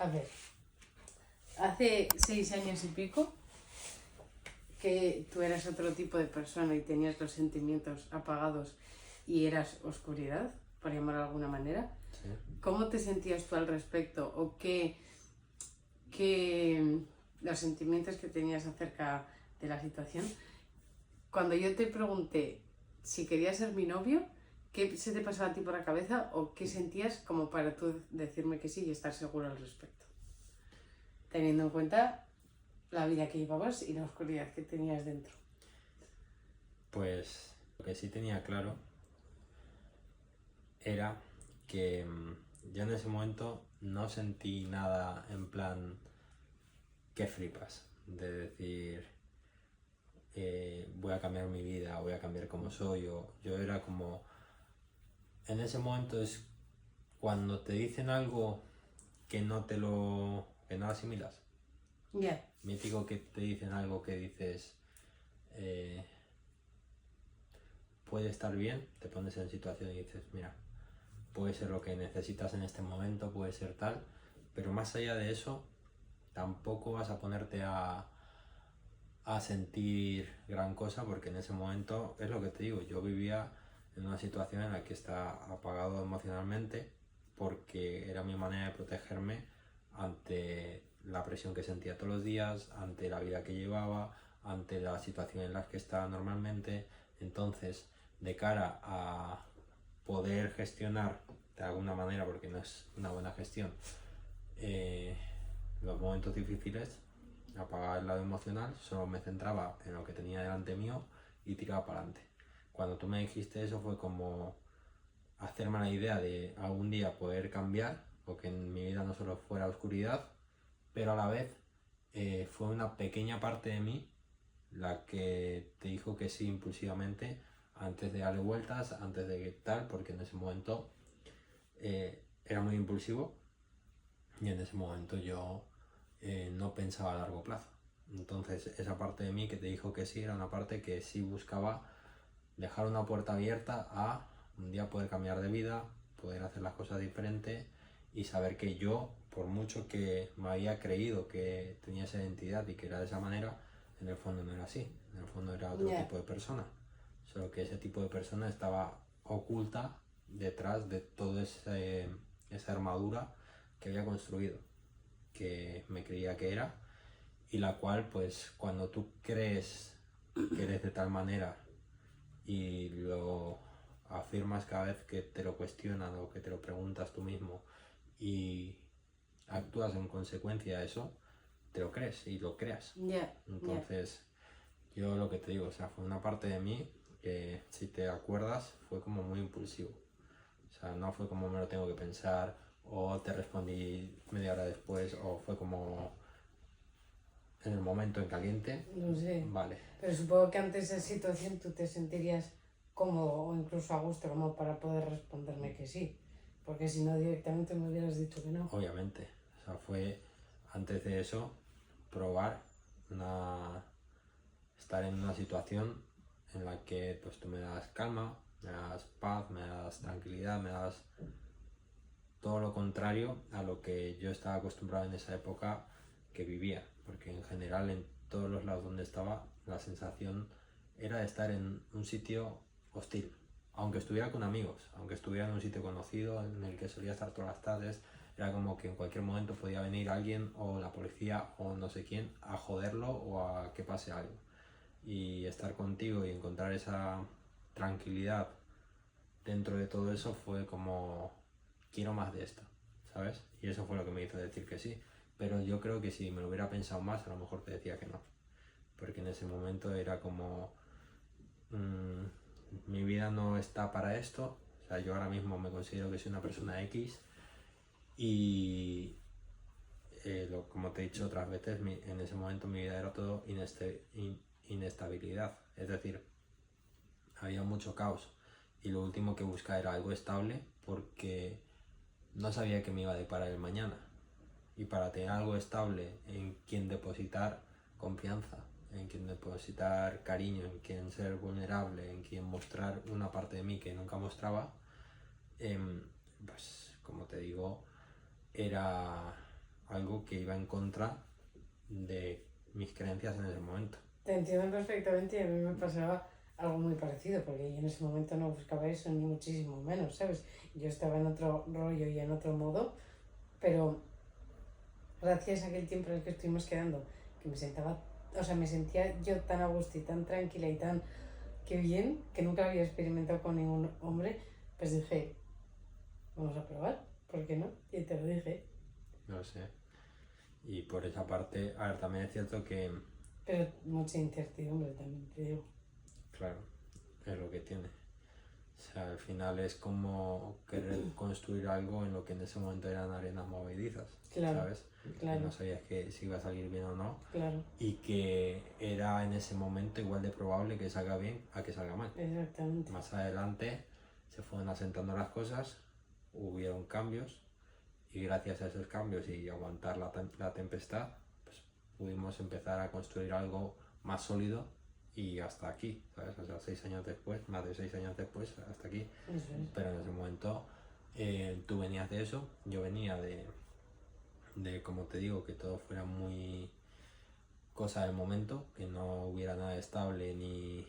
A ver, hace 6 años y pico que tú eras otro tipo de persona y tenías los sentimientos apagados y eras oscuridad, por llamarlo de alguna manera. Sí. ¿Cómo te sentías tú al respecto? ¿O qué los sentimientos que tenías acerca de la situación? Cuando yo te pregunté si querías ser mi novio, ¿qué se te pasaba a ti por la cabeza o qué sentías como para tú decirme que sí y estar seguro al respecto? Teniendo en cuenta la vida que llevabas y la oscuridad que tenías dentro. Pues lo que sí tenía claro era que yo en ese momento no sentí nada en plan que flipas, de decir voy a cambiar mi vida, voy a cambiar como soy, o yo era como, en ese momento es cuando te dicen algo que no asimilas. Ya. Mítico que te dicen algo que dices eh, puede estar bien, te pones en situación y dices, mira, puede ser lo que necesitas en este momento, puede ser tal, pero más allá de eso, tampoco vas a ponerte a sentir gran cosa, porque en ese momento, es lo que te digo, yo vivía en una situación en la que estaba apagado emocionalmente, porque era mi manera de protegerme ante la presión que sentía todos los días, ante la vida que llevaba, ante la situación en la que estaba normalmente. Entonces, de cara a poder gestionar de alguna manera, porque no es una buena gestión, los momentos difíciles, apagaba el lado emocional, solo me centraba en lo que tenía delante mío y tiraba para adelante. Cuando tú me dijiste eso fue como hacerme la idea de algún día poder cambiar, o que en mi vida no solo fuera oscuridad, pero a la vez fue una pequeña parte de mí la que te dijo que sí impulsivamente, antes de darle vueltas, antes de tal, porque en ese momento era muy impulsivo y en ese momento yo no pensaba a largo plazo. Entonces esa parte de mí que te dijo que sí era una parte que sí buscaba dejar una puerta abierta a un día poder cambiar de vida, poder hacer las cosas diferentes y saber que yo, por mucho que me había creído que tenía esa identidad y que era de esa manera, en el fondo no era así, en el fondo era otro tipo de persona, solo que ese tipo de persona estaba oculta detrás de toda esa armadura que había construido, que me creía que era, y la cual pues cuando tú crees que eres de tal manera y lo afirmas cada vez que te lo cuestionan o que te lo preguntas tú mismo y actúas en consecuencia a eso, te lo crees y lo creas. Entonces, yo lo que te digo, o sea, fue una parte de mí que, si te acuerdas, fue como muy impulsivo. O sea, no fue como me lo tengo que pensar, o te respondí media hora después, o fue como en el momento en caliente. No sé. Vale. Pero supongo que ante esa situación tú te sentirías cómodo o incluso a gusto como para poder responderme que sí. Porque si no, directamente me hubieras dicho que no. Obviamente. O sea, fue antes de eso probar estar en una situación en la que pues tú me das calma, me das paz, me das tranquilidad, me das todo lo contrario a lo que yo estaba acostumbrado en esa época que vivía, porque en general en todos los lados donde estaba la sensación era de estar en un sitio hostil, aunque estuviera con amigos, aunque estuviera en un sitio conocido en el que solía estar todas las tardes, era como que en cualquier momento podía venir alguien o la policía o no sé quién a joderlo o a que pase algo. Y estar contigo y encontrar esa tranquilidad dentro de todo eso fue como, quiero más de esto, ¿sabes? Y eso fue lo que me hizo decir que sí. Pero yo creo que si me lo hubiera pensado más, a lo mejor te decía que no. Porque en ese momento era como, mi vida no está para esto. O sea, yo ahora mismo me considero que soy una persona X y como te he dicho otras veces, en ese momento mi vida era todo inestabilidad. Es decir, había mucho caos y lo último que buscaba era algo estable porque no sabía que me iba a deparar el mañana. Y para tener algo estable en quien depositar confianza, en quien depositar cariño, en quien ser vulnerable, en quien mostrar una parte de mí que nunca mostraba, pues como te digo, era algo que iba en contra de mis creencias en ese momento. Te entiendo perfectamente y a mí me pasaba algo muy parecido, porque yo en ese momento no buscaba eso, ni muchísimo menos, ¿sabes? Yo estaba en otro rollo y en otro modo, pero gracias a aquel tiempo en el que estuvimos quedando, que me sentía yo tan a gusto y tan tranquila y tan que bien, que nunca había experimentado con ningún hombre, pues dije, vamos a probar, ¿por qué no? Y te lo dije. No sé. Y por esa parte, a ver, también es cierto que, Pero mucha incertidumbre también, te digo. claro, es lo que tiene. O sea, al final es como querer construir algo en lo que en ese momento eran arenas movedizas, Claro, ¿sabes? claro. Que no sabías que si iba a salir bien o no. Claro, Y que era en ese momento igual de probable que salga bien a que salga mal. exactamente. Más adelante se fueron asentando las cosas, hubieron cambios y gracias a esos cambios y aguantar la tempestad, pues pudimos empezar a construir algo más sólido y hasta aquí, ¿sabes? O sea, 6 años después, más de 6 años después, hasta aquí. Eso es. Pero en ese momento tú venías de eso, yo venía de, como te digo, que todo fuera muy cosa del momento, que no hubiera nada estable ni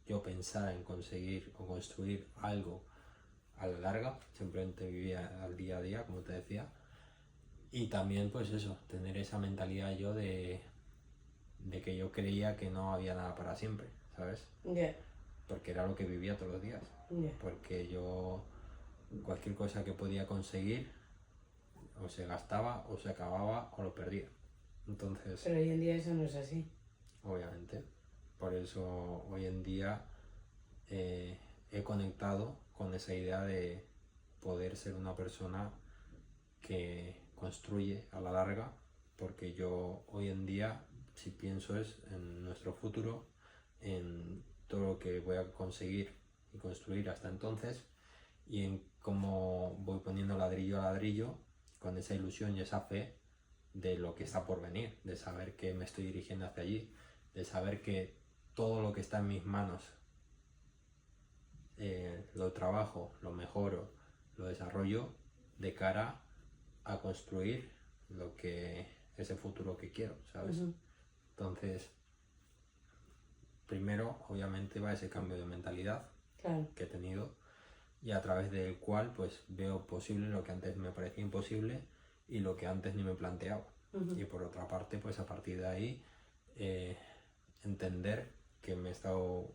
yo pensara en conseguir o construir algo a la larga, simplemente vivía al día a día, como te decía. Y también pues eso, tener esa mentalidad yo de que yo creía que no había nada para siempre, ¿sabes? Ya, Porque era lo que vivía todos los días. ya. Porque yo cualquier cosa que podía conseguir o se gastaba o se acababa o lo perdía. Entonces, Pero hoy en día eso no es así. obviamente, por eso hoy en día he conectado con esa idea de poder ser una persona que construye a la larga, porque yo hoy en día, si pienso es en nuestro futuro, en todo lo que voy a conseguir y construir hasta entonces, y en cómo voy poniendo ladrillo a ladrillo con esa ilusión y esa fe de lo que está por venir, de saber que me estoy dirigiendo hacia allí, de saber que todo lo que está en mis manos lo trabajo, lo mejoro, lo desarrollo de cara a construir lo que ese futuro que quiero, ¿sabes? Ujú. Entonces, primero, obviamente, va ese cambio de mentalidad Claro, que he tenido y a través del cual pues veo posible lo que antes me parecía imposible y lo que antes ni me planteaba. ujú. Y por otra parte, pues a partir de ahí, entender que me he estado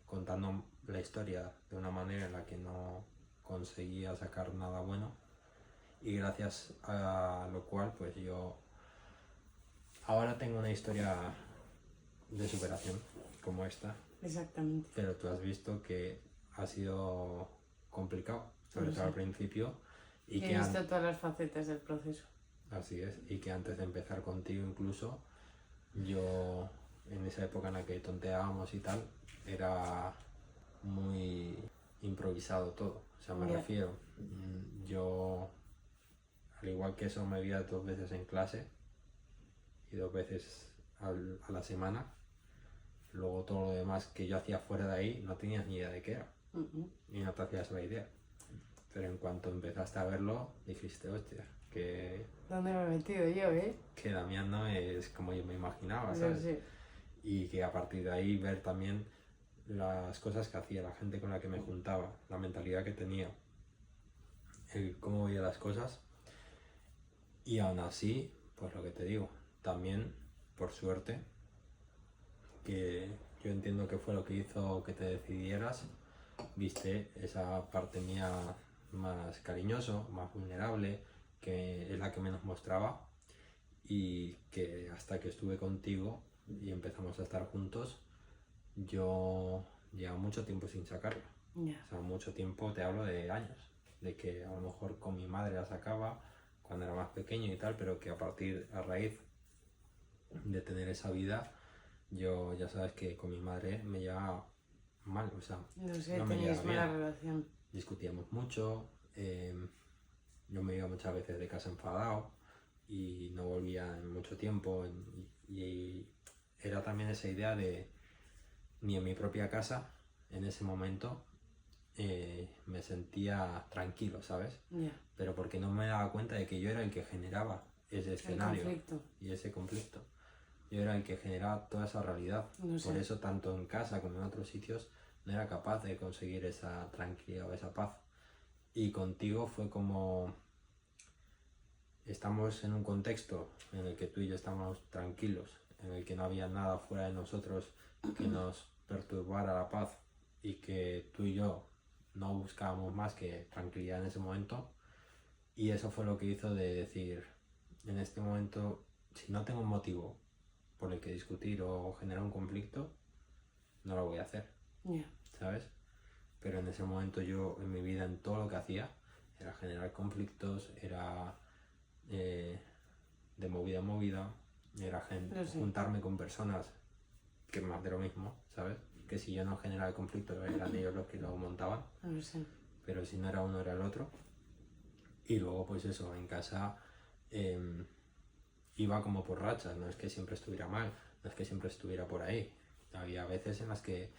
contando la historia de una manera en la que no conseguía sacar nada bueno y gracias a lo cual pues yo ahora tengo una historia de superación como esta, Exactamente. pero tú has visto que ha sido complicado, sobre Lo todo sé. al principio, y He que visto todas las facetas del proceso. así es, y que antes de empezar contigo incluso, yo en esa época en la que tonteábamos y tal, era muy improvisado todo. O sea, me Ya. refiero, yo al igual que eso me veía 2 veces en clase y 2 veces a la semana. Luego todo lo demás que yo hacía fuera de ahí no tenías ni idea de qué era Ujú. y no te hacías la idea. Pero en cuanto empezaste a verlo, dijiste, hostia, que ¿Dónde me he metido yo, que Damián no es como yo me imaginaba, Lo ¿sabes? sé. Y que a partir de ahí ver también las cosas que hacía, la gente con la que me juntaba, la mentalidad que tenía, el cómo veía las cosas. Y aún así, pues lo que te digo, también, por suerte, que yo entiendo que fue lo que hizo que te decidieras, viste esa parte mía más cariñoso, más vulnerable, que es la que menos mostraba y que hasta que estuve contigo y empezamos a estar juntos, yo llevaba mucho tiempo sin sacarla. Ya. O sea, mucho tiempo, te hablo de años, de que a lo mejor con mi madre la sacaba cuando era más pequeño y tal, pero que a raíz de tener esa vida, yo ya sabes que con mi madre me llevaba mal, o sea, No sé, no me tenéis llevaba mala bien. relación. Discutíamos mucho, yo me iba muchas veces de casa enfadado y no volvía en mucho tiempo y era también esa idea de ni en mi propia casa en ese momento me sentía tranquilo, ¿sabes? Ya. Pero porque no me daba cuenta de que yo era el que generaba ese El escenario conflicto. y ese conflicto. Yo era el que generaba toda esa realidad. No sé. Por eso, tanto en casa como en otros sitios, no era capaz de conseguir esa tranquilidad o esa paz. Y contigo fue como... Estamos en un contexto en el que tú y yo estábamos tranquilos, en el que no había nada fuera de nosotros que nos perturbara la paz y que tú y yo no buscábamos más que tranquilidad en ese momento. Y eso fue lo que hizo de decir, en este momento, si no tengo un motivo por el que discutir o generar un conflicto, no lo voy a hacer, Ya. ¿sabes? Pero en ese momento yo, en mi vida, en todo lo que hacía, era generar conflictos, era de movida en movida, era Lo sé. juntarme con personas que más de lo mismo, ¿sabes? Que si yo no generaba el conflicto eran ellos los que lo montaban, Lo sé. pero si no era uno era el otro. Y luego pues eso, en casa iba como por rachas, no es que siempre estuviera mal, no es que siempre estuviera por ahí. Había veces en las que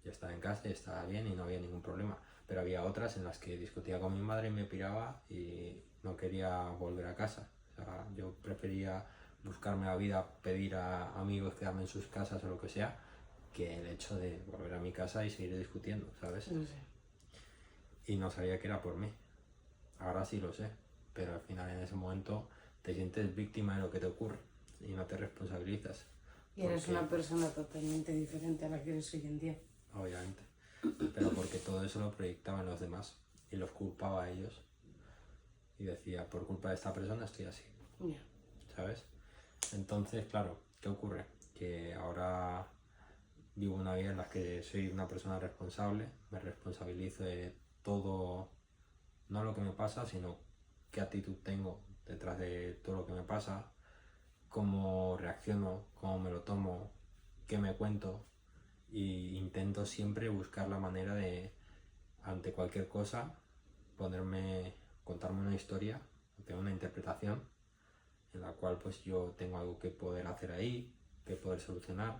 yo estaba en casa y estaba bien y no había ningún problema, pero había otras en las que discutía con mi madre y me piraba y no quería volver a casa. O sea, yo prefería buscarme la vida, pedir a amigos quedarme en sus casas o lo que sea, que el hecho de volver a mi casa y seguir discutiendo, ¿sabes? Lo sé. Y no sabía que era por mí. Ahora sí lo sé, pero al final en ese momento te sientes víctima de lo que te ocurre y no te responsabilizas. Y eres Porque- una persona totalmente diferente a la que eres hoy en día. Obviamente, pero porque todo eso lo proyectaba en los demás y los culpaba a ellos y decía, por culpa de esta persona estoy así, Ya. ¿sabes? Entonces, claro, ¿qué ocurre? Que ahora vivo una vida en la que soy una persona responsable, me responsabilizo de todo, no lo que me pasa, sino qué actitud tengo detrás de todo lo que me pasa, cómo reacciono, cómo me lo tomo, qué me cuento, y intento siempre buscar la manera de, ante cualquier cosa, contarme una historia, tener una interpretación en la cual pues yo tengo algo que poder hacer ahí, que poder solucionar,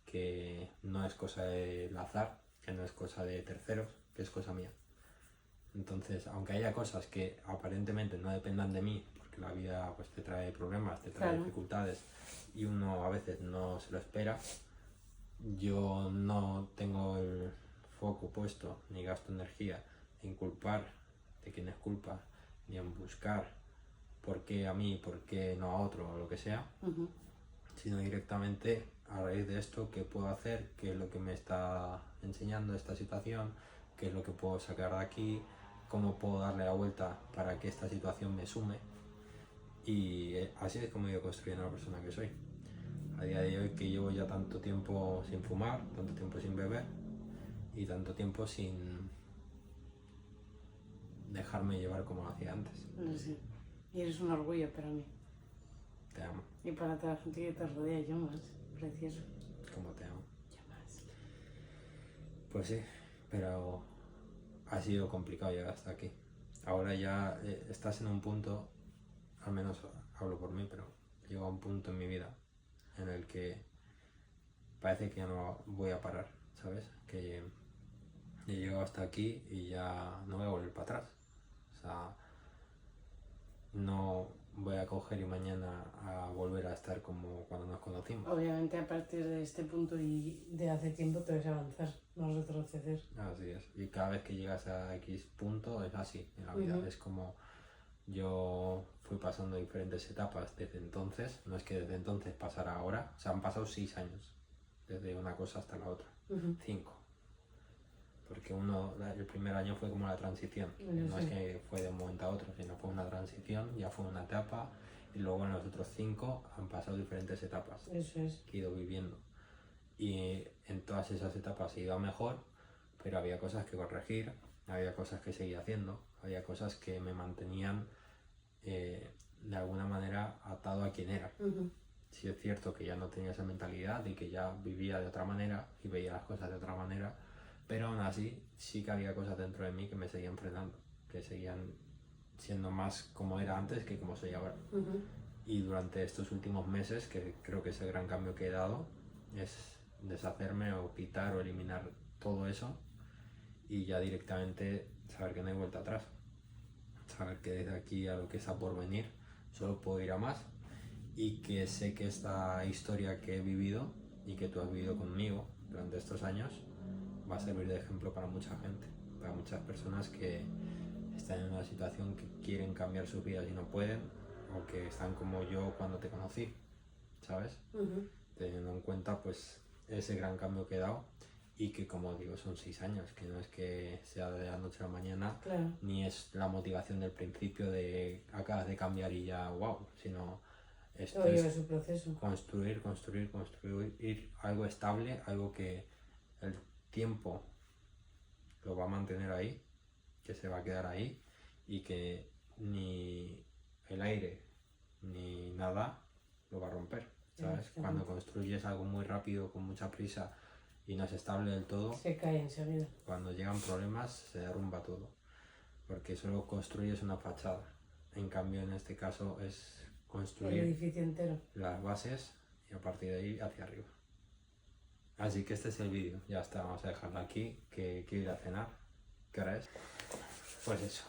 que no es cosa del azar, que no es cosa de terceros, que es cosa mía. Entonces, aunque haya cosas que aparentemente no dependan de mí, porque la vida pues te trae problemas, te trae Claro. dificultades y uno a veces no se lo espera, yo no tengo el foco puesto ni gasto energía en culpar de quién es culpa, ni en buscar por qué a mí, por qué no a otro o lo que sea, Ujú. sino directamente a raíz de esto, qué puedo hacer, qué es lo que me está enseñando esta situación, qué es lo que puedo sacar de aquí, cómo puedo darle la vuelta para que esta situación me sume. Y así es como he ido construyendo la persona que soy. A día de hoy, que llevo ya tanto tiempo sin fumar, tanto tiempo sin beber y tanto tiempo sin dejarme llevar como lo hacía antes. Lo sé. Y eres un orgullo para mí. Te amo, Y para toda la gente que te rodea, yo más. Precioso. como te amo. Yo más. Pues sí, pero ha sido complicado llegar hasta aquí. Ahora ya estás en un punto, al menos hablo por mí, pero llego a un punto en mi vida en el que parece que ya no voy a parar, ¿sabes? Que he llegado hasta aquí y ya no voy a volver para atrás. O sea, no voy a coger y mañana a volver a estar como cuando nos conocimos. Obviamente a partir de este punto y de hace tiempo te ves avanzar, no retroceder. Así es. Y cada vez que llegas a X punto es así en la vida. Ujú. Es como yo fui pasando diferentes etapas desde entonces. No es que desde entonces pasara ahora. O sea, han pasado 6 años. Desde una cosa hasta la otra. Ujú. 5. Porque el primer año fue como la transición. Yo No es sé. que fue de un momento a otro, sino fue una transición, ya fue una etapa. Y luego en los otros 5 han pasado diferentes etapas Eso es. que he ido viviendo. Y en todas esas etapas he ido a mejor, pero había cosas que corregir, había cosas que seguir haciendo, había cosas que me mantenían de alguna manera atado a quien era. Ujú. Sí es cierto que ya no tenía esa mentalidad y que ya vivía de otra manera y veía las cosas de otra manera, pero aún así sí que había cosas dentro de mí que me seguían frenando, que seguían siendo más como era antes que como soy ahora. Ujú. Y durante estos últimos meses, que creo que es el gran cambio que he dado, es deshacerme o quitar o eliminar todo eso y ya directamente saber que no hay vuelta atrás. Saber que desde aquí a lo que está por venir solo puedo ir a más y que sé que esta historia que he vivido y que tú has vivido conmigo durante estos años va a servir de ejemplo para mucha gente, para muchas personas que están en una situación que quieren cambiar sus vidas y no pueden, o que están como yo cuando te conocí, ¿sabes? Teniendo en cuenta pues ese gran cambio que he dado y que, como digo, son 6 años, que no es que sea de la noche a la mañana, Claro. ni es la motivación del principio de acabas de cambiar y ya wow, sino esto Todo lleva es su proceso. construir algo estable, algo que el tiempo lo va a mantener ahí, que se va a quedar ahí y que ni el aire ni nada lo va a romper, ¿sabes? Cuando construyes algo muy rápido, con mucha prisa y no es estable del todo, Se cae enseguida. cuando llegan problemas se derrumba todo, porque solo construyes una fachada. En cambio, en este caso es El construir edificio entero. las bases y a partir de ahí hacia arriba. Así que este es el vídeo, ya está, vamos a dejarlo aquí, que quiero ir a cenar. ¿Qué hora es? Pues eso.